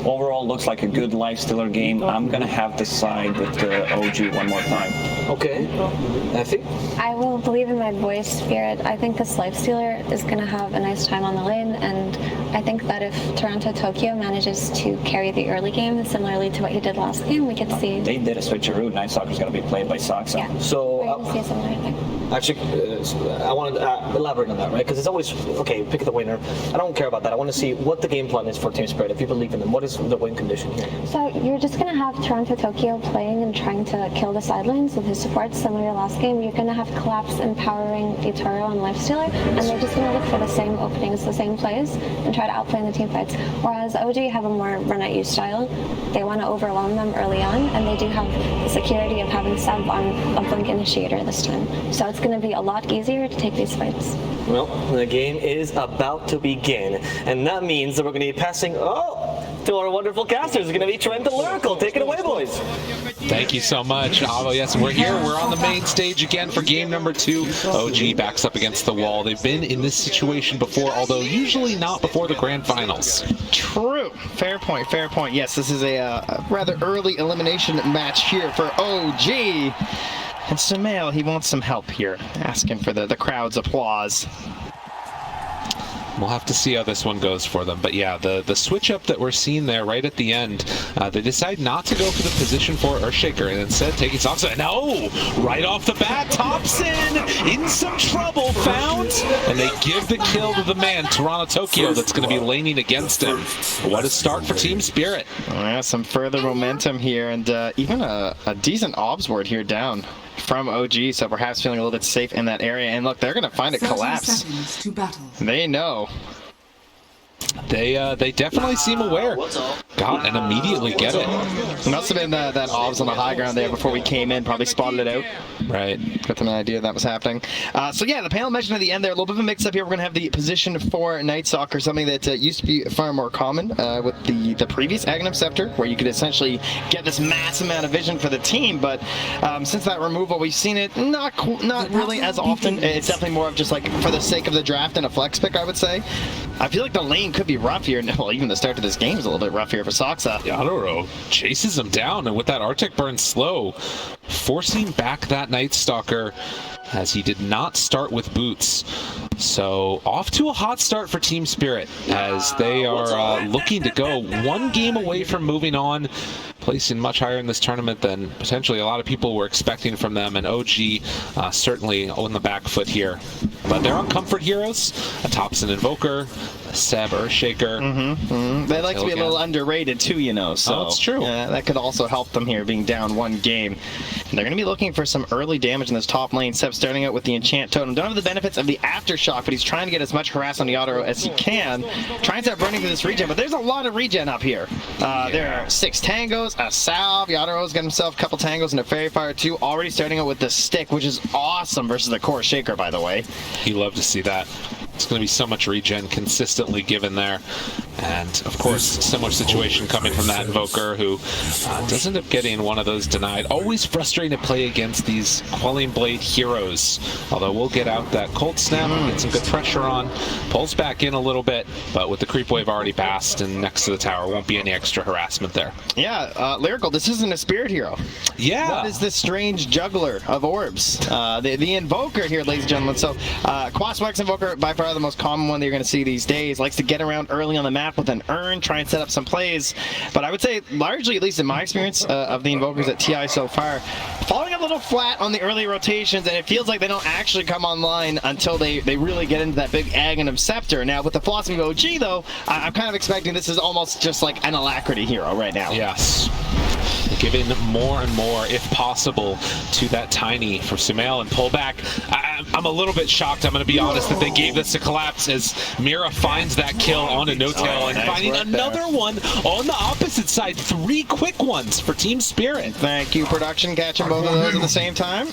overall looks like a good lifestealer game. I'm gonna have to side with the OG one more time. Okay. Effie? I will believe in my boy's spirit. I think this lifestealer is going to have a nice time on the lane, and I think that if Toronto-Tokyo manages to carry the early game, similarly to what he did last game, we could see... They did a switcheroo. Night Soccer's going to be played by Soxa. Yeah, so, we're going to see a similar thing. Actually, I want to elaborate on that, right? Because it's always, okay, pick the winner. I don't care about that. I want to see what the game plan is for Team Spirit. If you believe in them, what is the win condition here? So you're just going to have Toronto-Tokyo playing and trying to kill the sidelines with his supports, similar to last game. You're going to have Collapse empowering the Toro and Lifestealer, and they're just going to look for the same openings, the same plays, and try to outplay in the team fights. Whereas OG have a more run-at-you style. They want to overwhelm them early on, and they do have the security of having Seb on a Blink Initiator this time. So it's going to be a lot easier to take these fights. Well, the game is about to begin, and that means that we're going to be passing, to our wonderful casters. It's going to be Trent and Lyrical. Take it away, boys. Thank you so much, Avo. Yes, we're here. We're on the main stage again for game number 2. OG backs up against the wall. They've been in this situation before, although usually not before the grand finals. True. Fair point, fair point. Yes, this is a rather early elimination match here for OG. And Sumail, he wants some help here, asking for the crowd's applause. We'll have to see how this one goes for them. But yeah, the switch up that we're seeing there right at the end, they decide not to go for the position for Earthshaker and instead taking Soxa. No! Right off the bat, Thompson in some trouble, found, and they give the kill to the man, Toronto-Tokyo, that's going to be laning against him. What a start for Team Spirit. Yeah, some further momentum here, and even a decent obs ward here down from OG, so perhaps feeling a little bit safe in that area. And look, they're going to find it collapse. They know. They definitely seem aware. God, and immediately get it. Must have been that obs on the high ground there before we came in, probably spotted it out. Right. Got an idea that was happening. So yeah, the panel mentioned at the end there, a little bit of a mix-up here. We're going to have the position for Night Soccer, something that used to be far more common with the previous Aghanim Scepter, where you could essentially get this massive amount of vision for the team, but since that removal, we've seen it not really as often. It's definitely more of just like for the sake of the draft and a flex pick, I would say. I feel like the lane could be rough here. Well, even the start of this game is a little bit rough here for Soxa. Yadoro chases him down, and with that Arctic Burn slow, forcing back that Night Stalker as he did not start with boots. So off to a hot start for Team Spirit as they are looking to go one game away from moving on, placing much higher in this tournament than potentially a lot of people were expecting from them, and OG certainly on the back foot here. But they're on comfort heroes, a Thompson Invoker, a Seb Earthshaker. They like to be a little underrated too, you know, so that's true. That could also help them here being down one game. And they're going to be looking for some early damage in this top lane. Seb starting out with the Enchant Totem. Don't have the benefits of the Aftershock, but he's trying to get as much harass on the auto as he can. Trying to start burning through this regen, but there's a lot of regen up here. There are 6 tangos, a salve. Yadaro's got himself a couple tangos and a fairy fire too. Already starting out with the stick, which is awesome versus the core shaker, by the way. You love to see that. It's going to be so much regen consistently given there. And, of course, similar situation coming from that Invoker who does end up getting one of those denied. Always frustrating to play against these Quelling Blade heroes. Although we'll get out that Cold Snap, get some good pressure on, pulls back in a little bit, but with the Creep Wave already passed and next to the tower, won't be any extra harassment there. Yeah, Lyrical, this isn't a Spirit hero. Yeah. What is this strange juggler of orbs? The Invoker here, ladies and gentlemen. So, Quaswex Invoker, by far the most common one that you're going to see these days. Likes to get around early on the map with an urn, try and set up some plays. But I would say, largely, at least in my experience of the Invokers at TI so far, falling a little flat on the early rotations, and it feels like they don't actually come online until they really get into that big Aghanim Scepter. Now, with the Philosophy of OG, though, I'm kind of expecting this is almost just like an Alacrity hero right now. Yes. Giving more and more, if possible, to that Tiny for Sumail and pullback. I'm a little bit shocked, I'm going to be honest, that they gave this a collapse as Mira finds that kill on a no-tail and finding another one on the opposite side. 3 quick ones for Team Spirit. Thank you, production, catching both of those at the same time.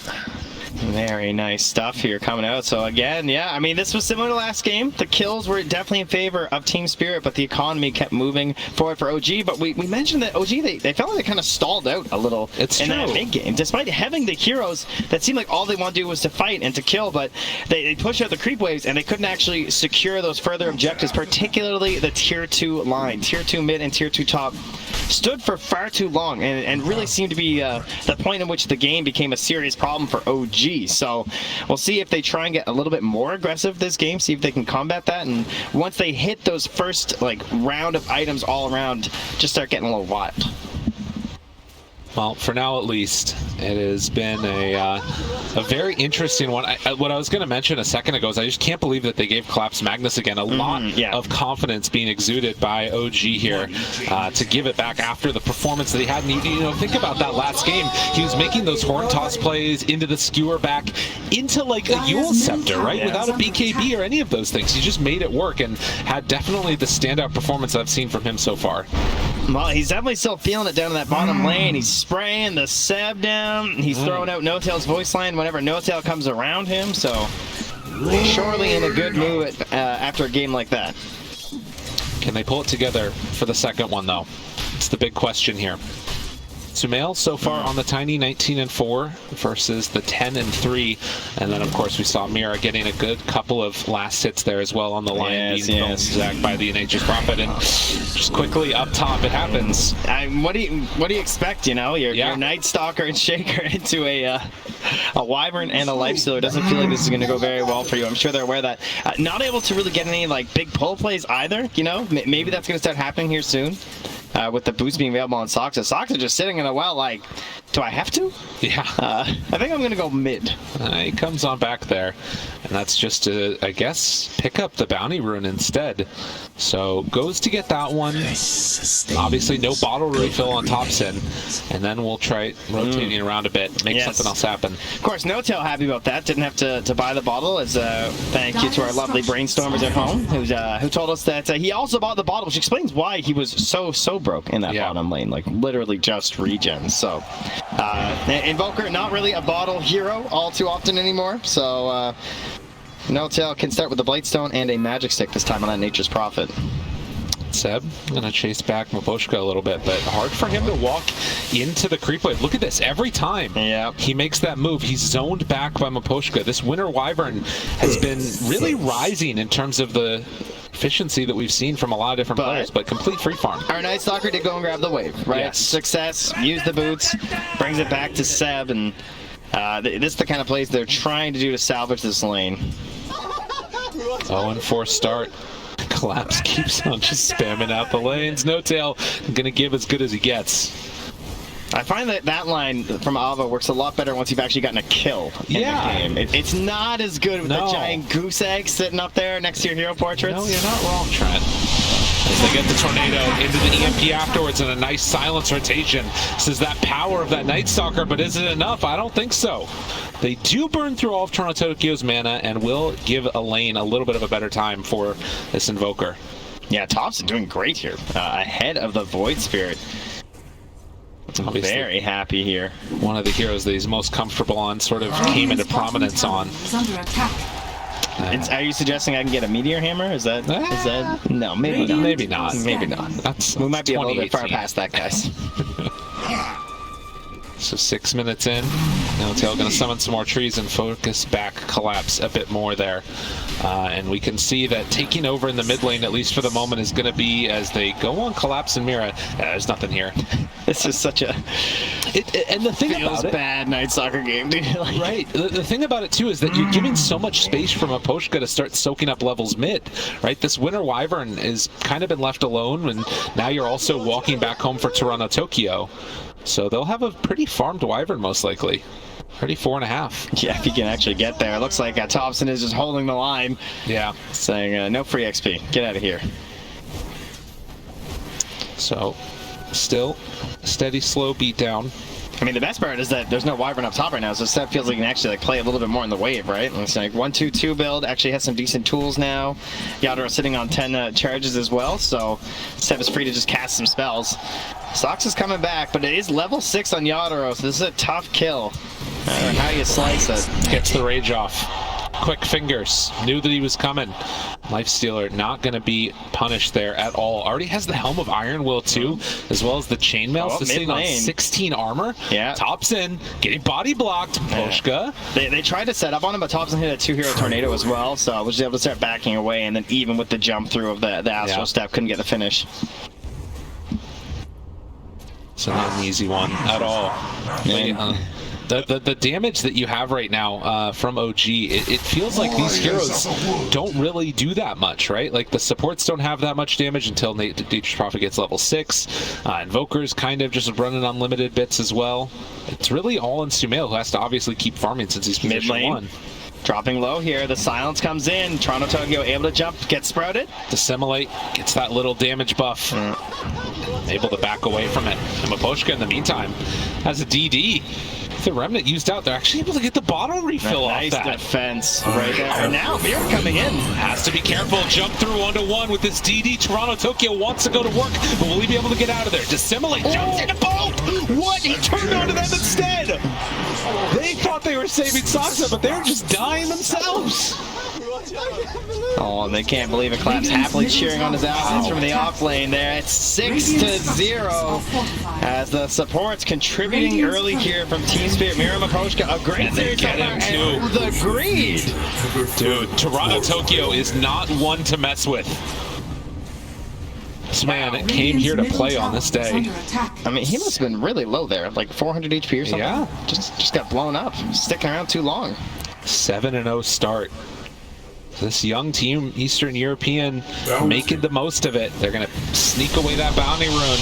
Very nice stuff here coming out. So again, yeah, I mean, this was similar to last game. The kills were definitely in favor of Team Spirit, but the economy kept moving forward for OG. But we mentioned that OG, they felt like they kind of stalled out a little in that mid-game. Despite having the heroes that seemed like all they wanted to do was to fight and to kill, but they pushed out the creep waves and they couldn't actually secure those further objectives, particularly the Tier 2 line. Tier 2 mid and Tier 2 top stood for far too long and really seemed to be the point in which the game became a serious problem for OG. So we'll see if they try and get a little bit more aggressive this game, see if they can combat that, and once they hit those first round of items all around, just start getting a little wild. Well, for now at least, it has been a very interesting one. What I was going to mention a second ago is I just can't believe that they gave Collapse Magnus again. A lot of confidence being exuded by OG here to give it back after the performance that he had. And you know, think about that last game. He was making those horn toss plays into the skewer back into like a Yule Scepter, right? Yeah. Without a BKB or any of those things. He just made it work and had definitely the standout performance I've seen from him so far. Well, he's definitely still feeling it down in that bottom lane. He's spraying the Seb down. He's throwing out No-Tail's voice line whenever No-Tail comes around him. So, surely in a good mood after a game like that. Can they pull it together for the second one, though? It's the big question here. Sumail so far on the tiny 19-4 versus the 10-3, and then of course we saw Mira getting a good couple of last hits there as well on the line, being Zach by the Nature's Prophet, and just quickly up top it happens. What do you expect? You know, your Night Stalker and Shaker into a Wyvern and a Lifestealer doesn't feel like this is going to go very well for you. I'm sure they're aware of that. Not able to really get any big pull plays either. You know, maybe that's going to start happening here soon. With the boost being available on Soxa. Soxa just sitting in a well like, do I have to? Yeah. I think I'm going to go mid. He comes on back there, and that's just to, I guess, pick up the Bounty Rune instead. So goes to get that one. Obviously no bottle refill on Thompson, and then we'll try rotating around a bit, make something else happen. Of course, No-Tail happy about that. Didn't have to buy the bottle. As thank you to our lovely brainstormers at home who told us that he also bought the bottle, which explains why he was so broke in that bottom lane, like literally just regen. So Invoker, not really a bottle hero all too often anymore. So No-Tail can start with the Blightstone and a Magic Stick this time on that Nature's Prophet. Seb gonna chase back Miposhka a little bit, but hard for him to walk into the creep wave. Look at this, every time he makes that move, he's zoned back by Miposhka. This Winter Wyvern has been really rising in terms of the efficiency that we've seen from a lot of different players, but complete free farm. Our Night Stalker did go and grab the wave, right? Yes. Success, use the boots, brings it back to Seb, and this is the kind of plays they're trying to do to salvage this lane. 0-4 start. Collapse keeps on just spamming out the lanes. No-Tail gonna give as good as he gets. I find that line from Ava works a lot better once you've actually gotten a kill in the game. It's not as good with the giant goose egg sitting up there next to your hero portraits. No, you're not wrong, Trent. As they get the tornado into the EMP afterwards and a nice silence rotation. This is that power of that Night Stalker, but is it enough? I don't think so. They do burn through all of TORONTOTOKYO's mana and will give a lane a little bit of a better time for this Invoker. Yeah, Thompson doing great here. Ahead of the Void Spirit. Obviously, very happy here. One of the heroes that he's most comfortable on sort of came into prominence on. Are you suggesting I can get a Meteor Hammer? Is that no, maybe not. Maybe not. Maybe not. We might be a little bit far past that, guys. So 6 minutes in, No-Tail going to summon some more trees and focus back Collapse a bit more there. And we can see that taking over in the mid lane, at least for the moment, is going to be as they go on Collapse and Mira. There's nothing here. This is such a... and the thing feels about it... bad Night Stalker game, dude. Right. The thing about it, too, is that you're giving so much space from Miposhka to start soaking up levels mid, right? This Winter Wyvern has kind of been left alone, and now you're also walking back home for TORONTOTOKYO. So they'll have a pretty farmed Wyvern, most likely. 34.5. Yeah, if he can actually get there. It looks like Thompson is just holding the line. Yeah. Saying, no free XP. Get out of here. So, still, steady, slow beatdown. I mean, the best part is that there's no Wyvern up top right now, so Seb feels like he can actually play a little bit more in the wave, right? It's like 1-2-2 build, actually has some decent tools now. Yadro sitting on 10 charges as well, so Seb is free to just cast some spells. Sox is coming back, but it is level 6 on Yadro, so this is a tough kill How you slice it. Gets the rage off. Quick fingers. Knew that he was coming. Lifestealer not going to be punished there at all. Already has the Helm of Iron Will too, as well as the chainmail, so sitting on 16 armor. Yeah. Tops in, getting body blocked. Poshka. They tried to set up on him, but Thompson hit a 2-hero tornado as well, so I was able to start backing away, and then even with the jump through of the Astral Step, couldn't get the finish. It's not an easy one at all. Yeah. The damage that you have right now from OG, it feels like these heroes don't really do that much, right? Like the supports don't have that much damage until Nature's Prophet gets level 6. Invoker's kind of just running unlimited bits as well. It's really all in Sumail, who has to obviously keep farming since he's position Mid lane. 1. Dropping low here, the silence comes in. TORONTOTOKYO able to jump, get sprouted. Dissimulate, gets that little damage buff. Able to back away from it. And Maposhka in the meantime has a DD. The Remnant used out, they're actually able to get the bottle refill off that. Nice defense right there. And now Mira coming in. Has to be careful. Jump through 1-to-1 with this DD. TORONTOTOKYO wants to go to work, but will he be able to get out of there? Dissimulate, jumps into bolt! What? He turned onto them instead! They thought they were saving Saksa, but they were just dying themselves. Oh, they can't believe it. Collapse happily cheering on his assets from the off lane there. It's 6-0 as the supports contributing early here from Team Spirit. Mira Maposhka, a great series get him too. The greed. Dude, TORONTOTOKYO is not one to mess with. This man came here to play on this day. I mean, he must have been really low there, like 400 HP or something. Yeah. Just got blown up, sticking around too long. 7-0 start. This young team, Eastern European, making the most of it. They're going to sneak away that bounty rune.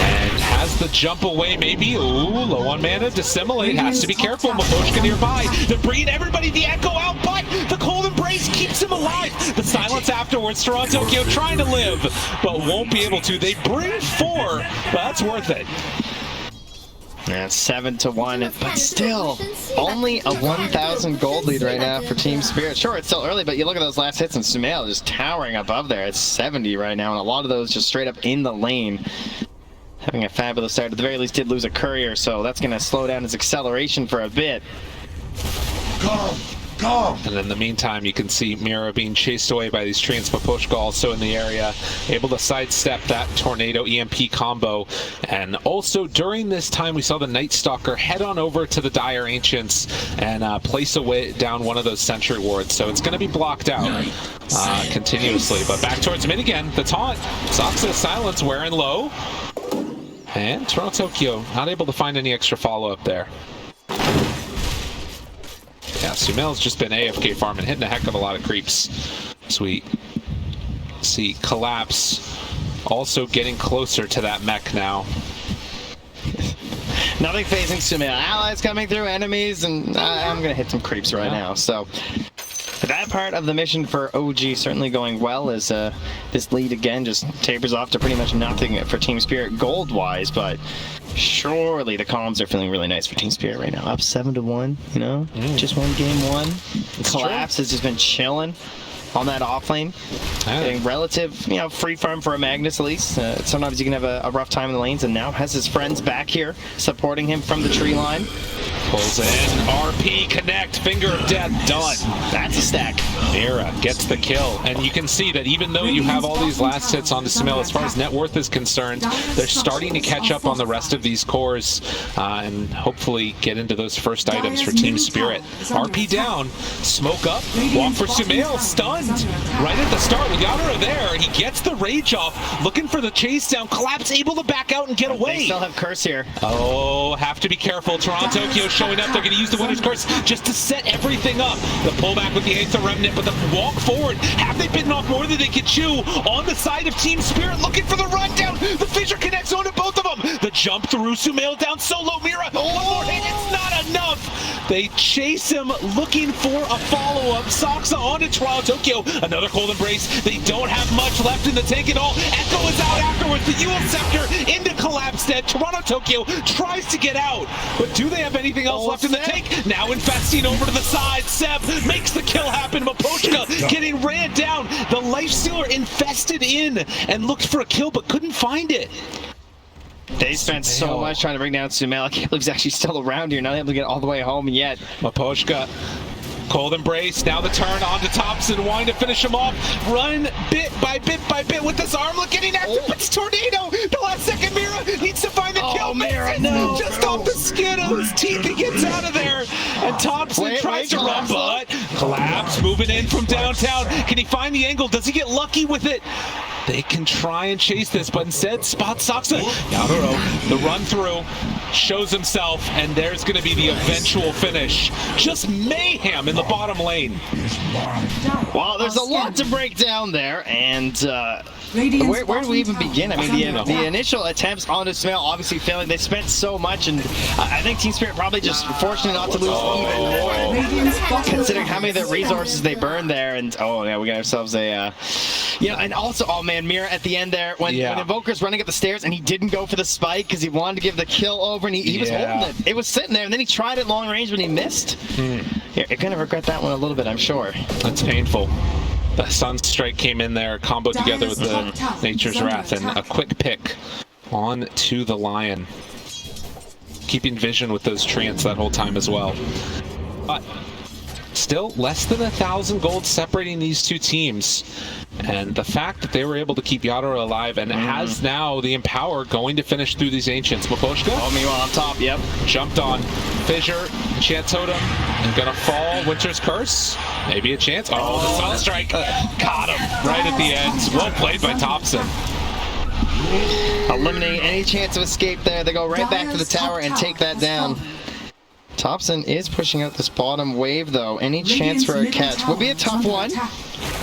And has the jump away, maybe. Ooh, low on mana. Dissimulate. Has to be careful. Maposhka nearby. They're bringing everybody the echo out, but the cold embrace keeps him alive. The silence afterwards. TORONTOTOKYO trying to live, but won't be able to. They bring 4, but that's worth it. Yeah, 7-1, but still only a 1,000 gold lead right now for Team Spirit. Sure, it's still early, but you look at those last hits and Sumail just towering above there. It's 70 right now, and a lot of those just straight up in the lane. Having a fabulous start. At the very least, did lose a courier, so that's going to slow down his acceleration for a bit. And in the meantime, you can see Mira being chased away by these trains. Maposhka also in the area, able to sidestep that tornado EMP combo. And also during this time, we saw the Night Stalker head on over to the Dire Ancients and place away down one of those sentry wards. So it's going to be blocked out continuously. But back towards mid again, the taunt. Saksa silence wearing low. And TORONTOTOKYO not able to find any extra follow-up there. Yeah, Sumail's just been AFK farming, hitting a heck of a lot of creeps. Sweet. See, Collapse also getting closer to that mech now. Nothing phasing Sumail. Allies coming through, enemies, and I'm going to hit some creeps right now. So that part of the mission for OG certainly going well, as this lead again just tapers off to pretty much nothing for Team Spirit gold-wise, but surely the comms are feeling really nice for Team Spirit right now. Up 7-1, you know? Just won game 1. Collapse has just been chilling on that off lane. Getting relative, you know, free farm for a Magnus at least. Sometimes you can have a rough time in the lanes, and now has his friends back here supporting him from the tree line. Pulls in, RP connect, finger of death, done. That's a stack. Mira gets the kill, and you can see that even though you have all these last hits onto Sumail, as far as net worth is concerned, they're starting to catch up on the rest of these cores and hopefully get into those first items for Team Spirit. RP down, smoke up, walk for Sumail, stunned right at the start with Yadara there. He gets the rage off, looking for the chase down. Collapse able to back out and get away. They still have Curse here. Oh, have to be careful. TORONTOTOKYO showing up. They're going to use the Winner's Curse just to set everything up. The pullback with the Aether Remnant, but the walk forward. Have they bitten off more than they can chew? On the side of Team Spirit, looking for the rundown. The fissure connects onto both of them. The jump through, Sumail down solo. Mira, one more hit. It's not enough. They chase him, looking for a follow-up. Saksa onto TORONTOTOKYO. Another cold embrace. They don't have much left in the tank at all. Echo is out afterwards. The Ewell Scepter into Collapse dead. TORONTOTOKYO tries to get out, but do they have anything else left in the tank? Now infesting over to the side. Seb makes the kill happen. Maposhka getting ran down. The Lifestealer infested in and looked for a kill, but couldn't find it. They spent so much trying to bring down Sumail. I can't believe he's actually still around here, not able to get all the way home yet. Maposhka, cold embrace, now the turn onto Thompson, wanting to finish him off. Run bit by bit with this armlet getting active. It's Tornado. The last second Mira needs to find the kill. Mira, no. Just off the skin of his teeth, he gets out of there. And Thompson tries to run, but Collapse moving in from downtown. Can he find the angle? Does he get lucky with it? They can try and chase this, but instead Spot Soxa. Yadoro, the run through, shows himself, and there's going to be the eventual finish. Just mayhem in the bottom lane. Well, there's a lot to break down there, and where do we even begin? I mean, the initial attempts onto Sumail obviously failing. They spent so much, and I think Team Spirit probably just fortunate not to lose even more, considering how many of the resources they burned there. And oh yeah, we got ourselves a, and also, oh man, Mira at the end there when Invoker's running up the stairs and he didn't go for the spike because he wanted to give the kill over, and he was holding it. It was sitting there, and then he tried it long range, but he missed. You're gonna regret that one a little bit, I'm sure. That's painful. The Sunstrike came in there, comboed together with the Nature's Wrath, and a quick pick on to the Lion. Keeping vision with those treants that whole time as well. But still less than 1,000 gold separating these two teams. And the fact that they were able to keep Yadoro alive and has now the Empower going to finish through these Ancients. Maposhka? Oh, meanwhile on top, yep. Jumped on. Fissure, Enchant Totem, and gonna fall. Winter's Curse. Maybe a chance. Oh, the Sunstrike caught him right at the end. Well played by Thompson. Eliminating any chance of escape there. They go right back to the tower and take that down. Thompson is pushing out this bottom wave, though. Any chance for a catch? Would be a tough one.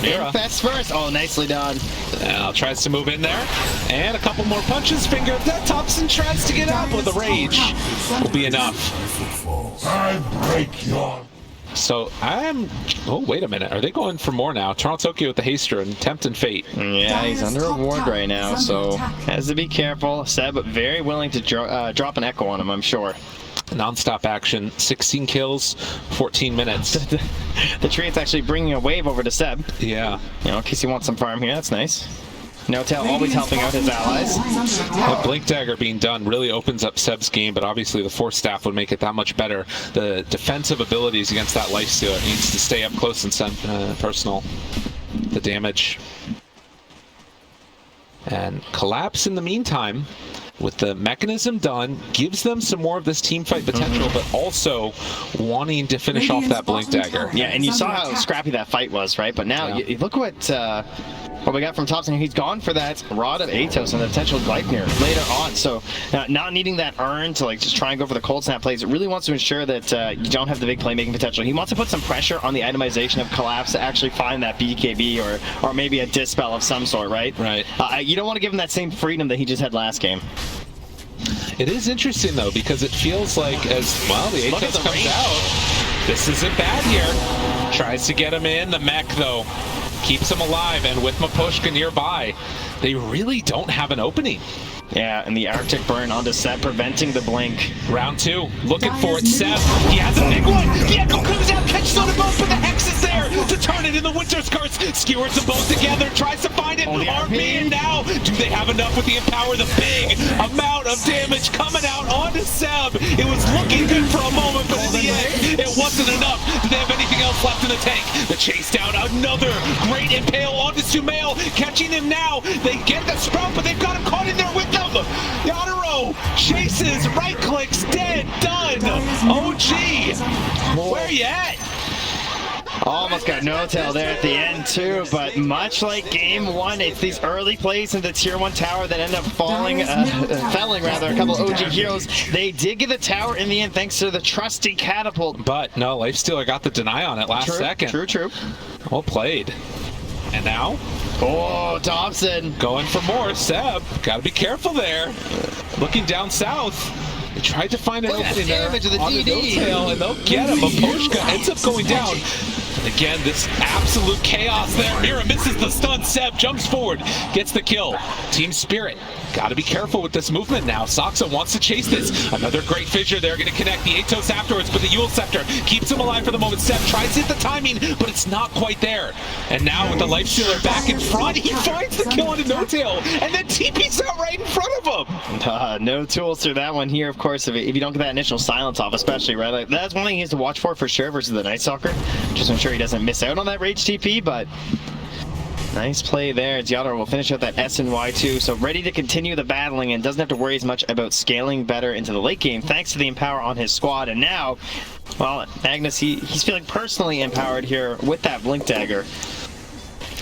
Infest first. Oh, nicely done. Now tries to move in there. And a couple more punches. Finger that Thompson tries to get out with the rage. Will be enough. I break your... So oh, wait a minute. Are they going for more now? TORONTOTOKYO with the Haster and Tempt and Fate. Yeah, he's under a ward right now, so has to be careful. Seb very willing to drop an echo on him, I'm sure. Non-stop action, 16 kills, 14 minutes. The treant's actually bringing a wave over to Seb. Yeah. You know, in case he wants some farm here, that's nice. No Tail always helping out his allies. The Blink Dagger being done really opens up Seb's game, but obviously the Force Staff would make it that much better. The defensive abilities against that Lifestealer needs to stay up close and personal. The damage. And Collapse in the meantime, with the mechanism done, gives them some more of this team fight potential, but also wanting to finish off that Blink Dagger. Yeah, and you saw how scrappy that fight was, right? But now, you look what we got from Thompson. He's gone for that Rod of Atos and the potential Gleipnir later on. So not needing that urn to like just try and go for the cold snap plays, it really wants to ensure that you don't have the big playmaking potential. He wants to put some pressure on the itemization of Collapse to actually find that BKB or maybe a Dispel of some sort, right? Right. You don't want to give him that same freedom that he just had last game. It is interesting though, because it feels like as well the Atos comes out, this isn't bad here. Tries to get him in. The mech though keeps him alive, and with Maposhka nearby, they really don't have an opening. Yeah, and the Arctic burn onto Seb, preventing the blink. Round two, looking for it. Seb, he has a big one. The Echo comes out, catches on the boat, but the Hex is there to turn it in the Winter's Curse. Skewers them both together, tries to find it. RP, and now, do they have enough with the Empower? The big amount of damage coming out onto Seb. It was looking good for a moment, but in the end, it wasn't enough. Do they have anything else left in the tank? The chase down, another great impale onto Sumail, catching him now. They get the Sprout, but they've got him caught in there with them. Yadoro chases, right clicks, dead, done. OG, where you at? Almost got no tail there at the end too, but much like game one, it's these early plays in the tier 1 tower that end up felling a couple of OG heroes. They did get the tower in the end thanks to the trusty catapult. But no, Lifestealer got the deny on it last second. True. Well played. And now? Oh, Thompson. Going for more. Seb, gotta be careful there. Looking down south. They tried to find an opening there damage of the on DD. the tail, and they'll get him. Maposhka ends up going down. Again, this absolute chaos there. Mira misses the stun. Seb jumps forward, gets the kill. Team Spirit, got to be careful with this movement now. Soxa wants to chase this. Another great fissure there, going to connect the Atos afterwards, but the Yule Scepter keeps him alive for the moment. Seb tries to hit the timing, but it's not quite there. And now with the Lifestealer back in front, he finds the kill on a no-tail, and then TP's out right in front of him. No tools through that one here, of course, if you don't get that initial silence off, especially, right? Like, that's one thing he has to watch for sure versus the Night Stalker. Just to ensure he doesn't miss out on that Rage TP, but nice play there. Yadar will finish out that S and Y2, so ready to continue the battling and doesn't have to worry as much about scaling better into the late game thanks to the Empower on his squad. And now, well, Magnus, he's feeling personally empowered here with that Blink Dagger.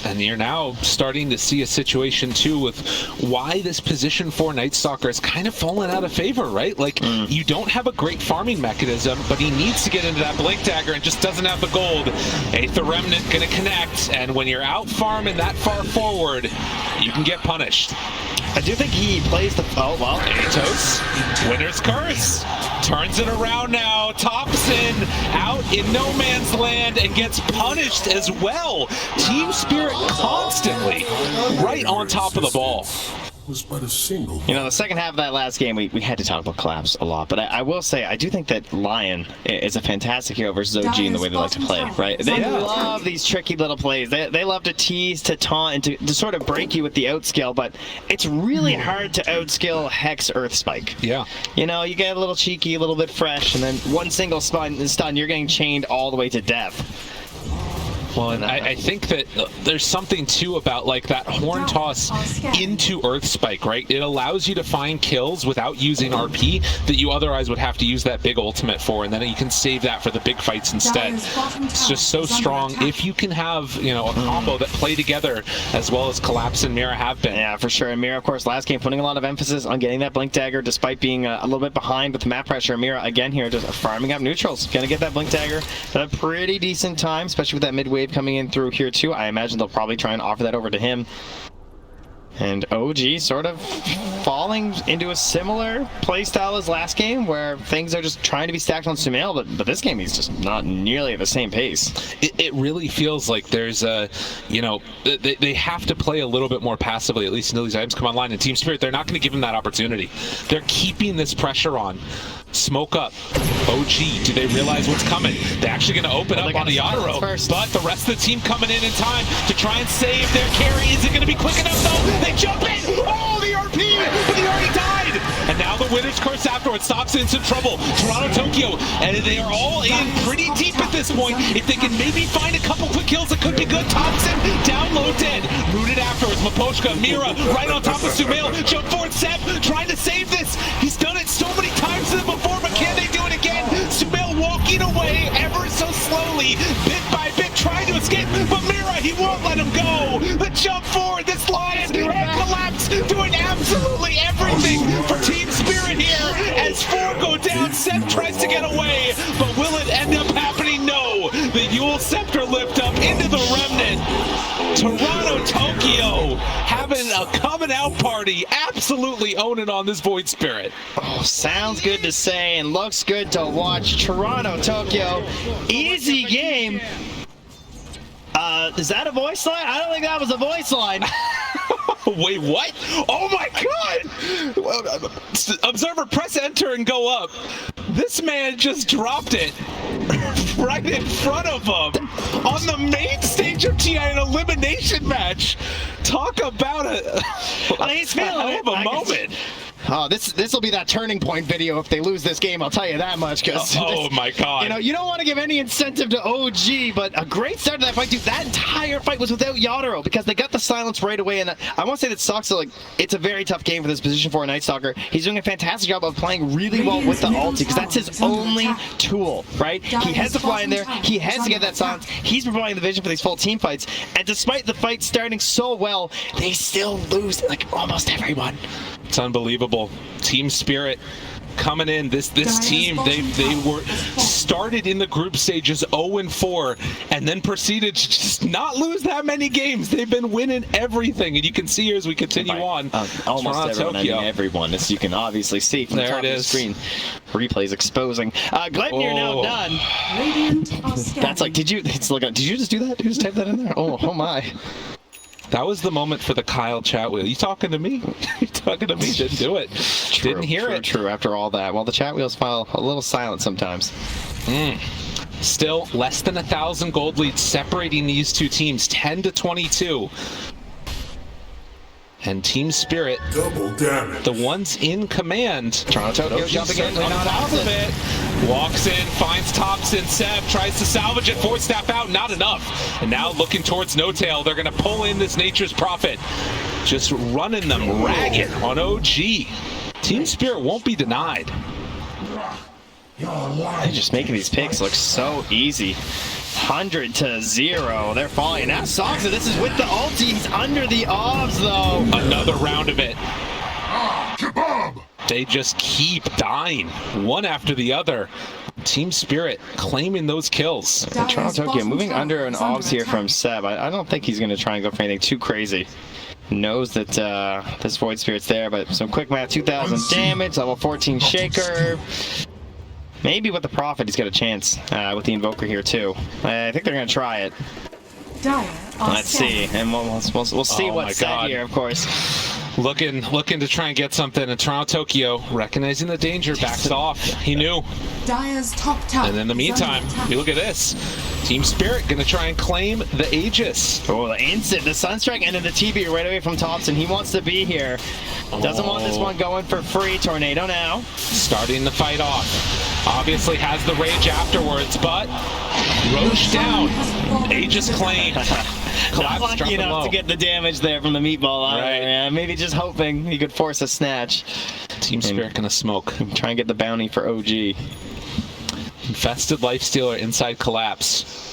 And you're now starting to see a situation too with why this position 4 Night Stalker has kind of fallen out of favor, right? Like, you don't have a great farming mechanism, but he needs to get into that Blink Dagger and just doesn't have the gold. Aether Remnant gonna connect, and when you're out farming that far forward, you can get punished. I do think he plays the... Oh, well. Atos, Winner's Curse, turns it around now. Thompson out in no man's land and gets punished as well. Team Spirit constantly right on top of the ball. Was but a single. You know, the second half of that last game, we had to talk about collapse a lot, but I will say, I do think that Lion is a fantastic hero versus OG in the way they like to play, right? They love these tricky little plays. They love to tease, to taunt, and to sort of break you with the outskill, but it's really hard to outskill Hex Earth Spike. Yeah. You know, you get a little cheeky, a little bit fresh, and then one single stun, you're getting chained all the way to death. Well, and I think that there's something too about like that horn toss into Earth Spike, right? It allows you to find kills without using RP that you otherwise would have to use that big ultimate for, and then you can save that for the big fights instead. It's just so strong if you can have, you know, a combo that play together as well as Collapse and Mira have been. Yeah, for sure. And Mira, of course, last game putting a lot of emphasis on getting that Blink Dagger despite being a little bit behind with the map pressure. Mira, again here, just farming up neutrals. Gonna get that Blink Dagger at a pretty decent time, especially with that mid wave coming in through here too. I imagine they'll probably try and offer that over to him. And OG sort of falling into a similar playstyle as last game, where things are just trying to be stacked on Sumail, but this game he's just not nearly at the same pace. It really feels like there's a, you know, they have to play a little bit more passively, at least until these items come online. And Team Spirit, they're not going to give him that opportunity. They're keeping this pressure on. Smoke up. OG, do they realize what's coming? They're actually going to open up on the Yadaro, but the rest of the team coming in time to try and save their carry. Is it going to be quick enough though? They jump in! Oh, the RP! But he already died! And now the Winner's Curse afterwards stops in some trouble. Toronto-Tokyo, and they are all in pretty deep at this point. If they can maybe find a couple quick kills, it could be good. Thompson down low dead. Rooted afterwards. Maposhka, Mira right on top of Sumail. Jump forward, Seb trying to save this. He's done it so many times before, but can they do it again? Sumail walking away ever so slowly, bit by bit, trying to escape, but Mira, he won't let him go. The jump forward, this Lion and Collapse doing absolutely everything for Team Spirit here as 4 go down. Seth tries to get away, but will it end up happening? No. The Yule Scepter lift up into the Remnant. Toronto-Tokyo having a coming out party, absolutely owning on this Void Spirit. Oh, sounds good to say and looks good to watch. Toronto-Tokyo, easy game. Is that a voice line? I don't think that was a voice line. Wait, what? Oh my god! Observer, press enter and go up. This man just dropped it right in front of him on the main stage of TI, an elimination match. Talk about He's feeling it. A moment. Oh, this will be that turning point video if they lose this game, I'll tell you that much. Cause oh my god. You know, you don't want to give any incentive to OG, but a great start to that fight, dude. That entire fight was without Yadaro because they got the silence right away. And I want to say that Soxa, like, it's a very tough game for this position for a Night Stalker. He's doing a fantastic job of playing really well with the ulti because that's his only tool, right? He has to fly in there. He has to get that silence. He's providing the vision for these full team fights. And despite the fight starting so well, they still lose, like, almost everyone. It's unbelievable. Team Spirit coming in. This team, they were started in the group stages 0-4 and then proceeded to just not lose that many games. They've been winning everything, and you can see here as we continue on. Almost everyone, I mean everyone, as you can obviously see from the top of the screen. Replays exposing. Gleipnir now done. That's like, did you just do that? Did you just type that in there? Oh my. That was the moment for the Kyle chat wheel. You talking to me? You talking to me? Didn't do it. Didn't hear it. True, after all that. Well, the chat wheels file a little silent sometimes. Still less than 1,000 gold leads separating these two teams, 10 to 22. And Team Spirit, Double damage. the ones in command. TORONTOTOKYO jumping in on top of it. Walks in, finds Thompson. Seb tries to salvage it. Force staff out, not enough. And now looking towards No Tail. They're going to pull in this Nature's Prophet. Just running them ragged on OG. Team Spirit won't be denied. They're just making these picks look so easy. 100 to 0. They're falling. Now Soxa, this is with the ulti. He's under the obs though. Another round of it. They just keep dying, one after the other. Team Spirit claiming those kills. And TORONTOTOKYO moving under an obs here from Seb. I don't think he's going to try and go for anything too crazy. Knows that this Void Spirit's there, but some quick math, 2,000 damage, level 14 Shaker. Maybe with the Prophet, he's got a chance with the Invoker here too. I think they're going to try it. Let's see, and we'll see what's said here, of course. Looking to try and get something, and TORONTOTOKYO, recognizing the danger, backs off. He knew. And in the meantime, you look at this. Team Spirit gonna try and claim the Aegis. Oh, the instant, the Sunstrike, and then the TB right away from Thompson. He wants to be here. Doesn't want this one going for free. Tornado now. Starting the fight off. Obviously has the rage afterwards, but Roche down. Aegis claimed. Not lucky enough to get the damage there from the meatball either, right. Man. Maybe just hoping he could force a snatch. Team Spirit gonna smoke. Try and get the bounty for OG. Infested Lifestealer inside Collapse.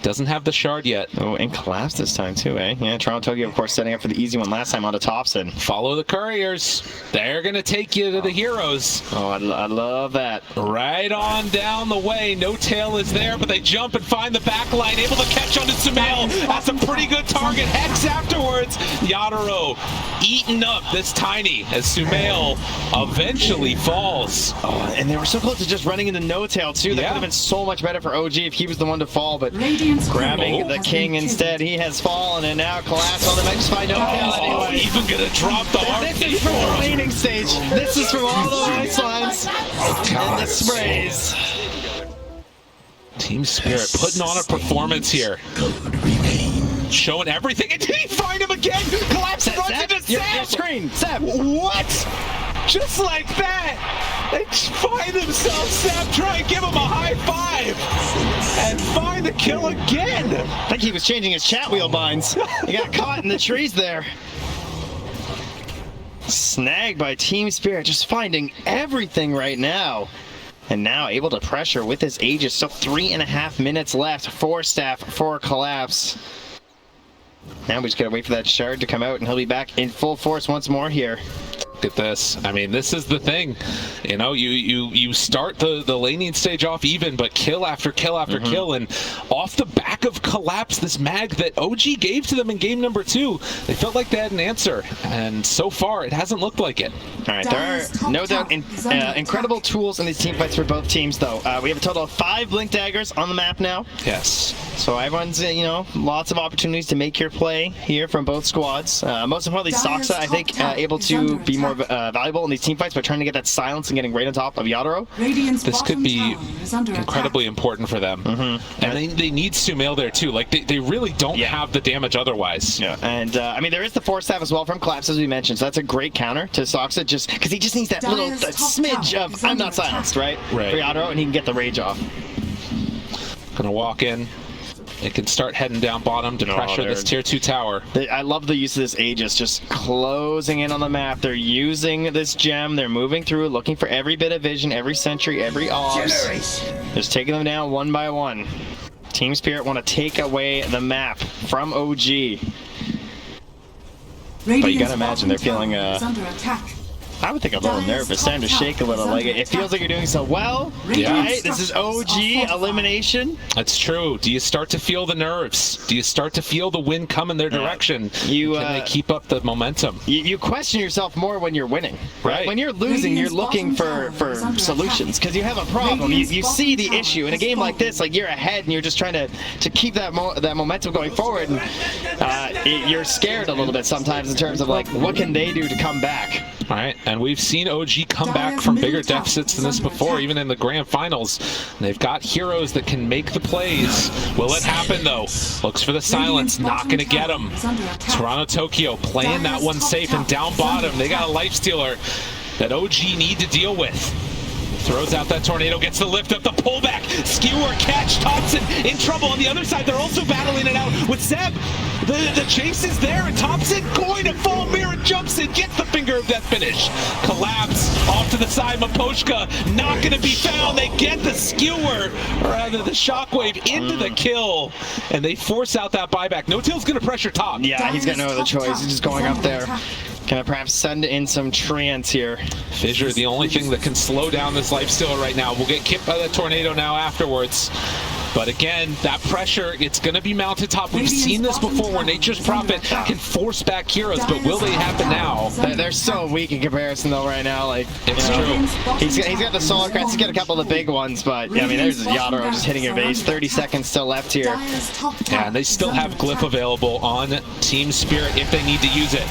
Doesn't have the shard yet. Oh, and Collapse this time too, eh? Yeah, TORONTOTOKYO, of course, setting up for the easy one last time onto Thompson. Follow the couriers. They're going to take you to the heroes. Oh, I love that. Right on down the way. No Tail is there, but they jump and find the back line. Able to catch onto Sumail. That's a pretty good target. Hex afterwards. Yatoro eaten up this Tiny as Sumail eventually falls. Oh, and they were so close to just running into No Tail too. That could have been so much better for OG if he was the one to fall, but grabbing the king instead. He has fallen, and now Collapse on the bench by No Tail anyway. Even gonna drop the arc. This is from the laning stage. This is from all the ice lines and the sprays. Team Spirit putting on a performance here. Showing everything. And did he find him again? Collapse runs into Seb. Your screen. Seb. What? Just like that. They find themselves. Seb try and give him a high five. And find the kill again. I think he was changing his chat wheel binds. He got caught in the trees there. Snagged by Team Spirit, just finding everything right now. And now able to pressure with his Aegis. Still 3.5 minutes left for Staff for Collapse. Now we just gotta wait for that shard to come out, and he'll be back in full force once more here. Look at this. I mean, this is the thing. You know, you start the laning stage off even, but kill after kill after kill, and off the back of Collapse, this mag that OG gave to them in game number 2, they felt like they had an answer, and so far it hasn't looked like it. All right, there are no doubt incredible tools in these team fights for both teams, though. We have a total of 5 Blink Daggers on the map now. Yes. So everyone's, you know, lots of opportunities to make your play here from both squads. Most importantly, Soxa, I think, able to be more valuable in these team fights by trying to get that silence and getting right on top of Yatoro. This could be incredibly important for them. And they need Sumail there too. Like, they really don't have the damage otherwise. Yeah, and I mean, there is the Force Staff as well from Collapse, as we mentioned, so that's a great counter to Soxa, just because he just needs that little smidge of I'm not silenced, right? For Yatoro, and he can get the rage off. Gonna walk in. It can start heading down bottom to pressure this tier 2 tower. I love the use of this Aegis, just closing in on the map. They're using this gem. They're moving through, looking for every bit of vision, every sentry, every obs. Just taking them down one by one. Team Spirit want to take away the map from OG. But you gotta imagine they're feeling I would think a little nervous, starting to shake a little. Like it feels like you're doing so well. Yeah. Right? This is OG elimination. That's true. Do you start to feel the nerves? Do you start to feel the wind come in their direction? Can they keep up the momentum? You question yourself more when you're winning. Right. When you're losing, you're looking for solutions because you have a problem. You see the issue in a game like this. Like you're ahead and you're just trying to keep that momentum going forward. And you're scared a little bit sometimes in terms of like what can they do to come back. All right, and we've seen OG come back from bigger deficits than this before, even in the grand finals. They've got heroes that can make the plays. Will it happen, though? Looks for the silence, not going to get him. TORONTOTOKYO playing that one safe, and down bottom, they got a life stealer that OG need to deal with. Throws out that tornado, gets the lift up, the pullback, skewer, catch, Thompson in trouble on the other side. They're also battling it out with Zeb. The chase is there, and Thompson going to fall. Mira jumps in, gets the finger of death finish. Collapse off to the side. Maposhka not going to be found. They get the skewer, or rather the shockwave, into the kill, and they force out that buyback. No-Till's going to pressure top. Yeah, he's got no other choice. He's just going up there. Can I perhaps send in some trance here? Fissure, the only thing that can slow down this life stealer right now. We'll get kicked by the tornado now afterwards. But again, that pressure, it's going to be mounted top. We've seen this before where Nature's Prophet can force back heroes, but will they happen now? They're so weak in comparison, though, right now. Like, it's true. He's got the solar crest. He's got a couple of the big ones, but yeah, I mean, there's Yadaro just hitting a base. 30 seconds still left here. Yeah, and they still have Glyph available on Team Spirit if they need to use it.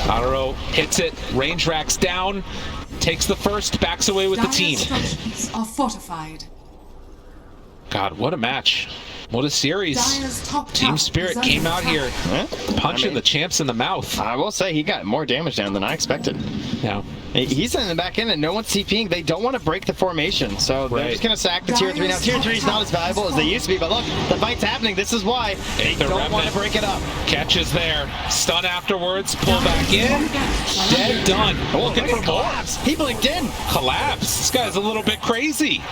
Yadaro hits it, range racks down, takes the first, backs away with the team. Are fortified. God, what a match. What a series. Team Spirit came out here punching the champs in the mouth. I will say he got more damage down than I expected. Yeah. He's in the back end and no one's TPing. They don't want to break the formation, so they're just going to sack the tier 3. Now, tier 3 is not as valuable as they used to be, but look, the fight's happening. This is why they don't want to break it up. Catches there. Stun afterwards. Pull back in. Dead, done. Looking for more. He blinked in. Collapse. This guy's a little bit crazy.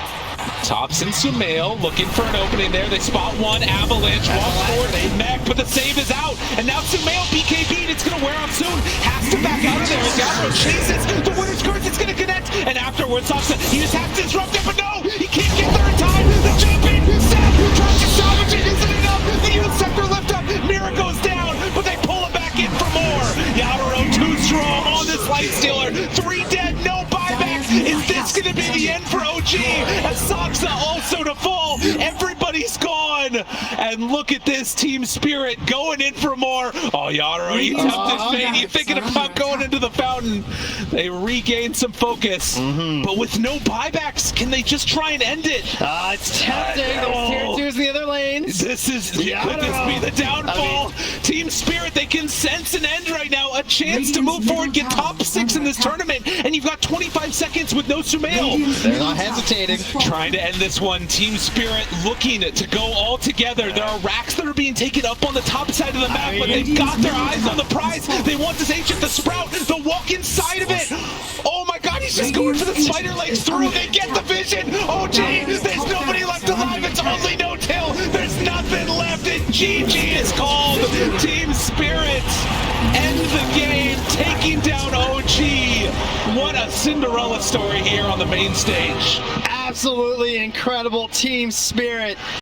Thompson, Sumail looking for an opening there. They spot one. Avalanche walks forward. Mech, but the save is out. And now Sumail BKB'd. It's going to wear off soon. Has to back out of there. As Yadaro chases. The winner's curse. It's going to connect. And afterwards, Thompson, he just has to disrupt it, but no! He can't get there in time. The champion, Seth, tries to salvage it. Isn't enough. The youth sector lift up. Mira goes down, but they pull him back in for more. Yadaro too strong on this life stealer. 3 dead, no buyback. Is this going to be the end for OG? As Saksa also to fall. Everybody's gone. And look at this Team Spirit going in for more. Oh, Yadaro, you tough this fate. You thinking about going into the fountain. They regain some focus. But with no buybacks, can they just try and end it? It's tempting. Tier 2's in the other lanes. Could this be the downfall? Team Spirit, they can sense an end right now. A chance to move forward, get top 6 in this tournament. And you've got 25 seconds with no Sumail. They're not hesitating. Trying to end this one. Team Spirit looking to go all together. There are racks that are being taken up on the top side of the map, but they've got their eyes on the prize. They want this ancient, the sprout. They'll walk inside of it. Oh my god, he's just going for the spider legs through. They get the vision. Oh gee, there's nobody left alive. It's only No-Till. There's nothing left. And GG is called. Team Spirit end the game, taking down OG. What a Cinderella story here on the main stage. Absolutely incredible Team Spirit.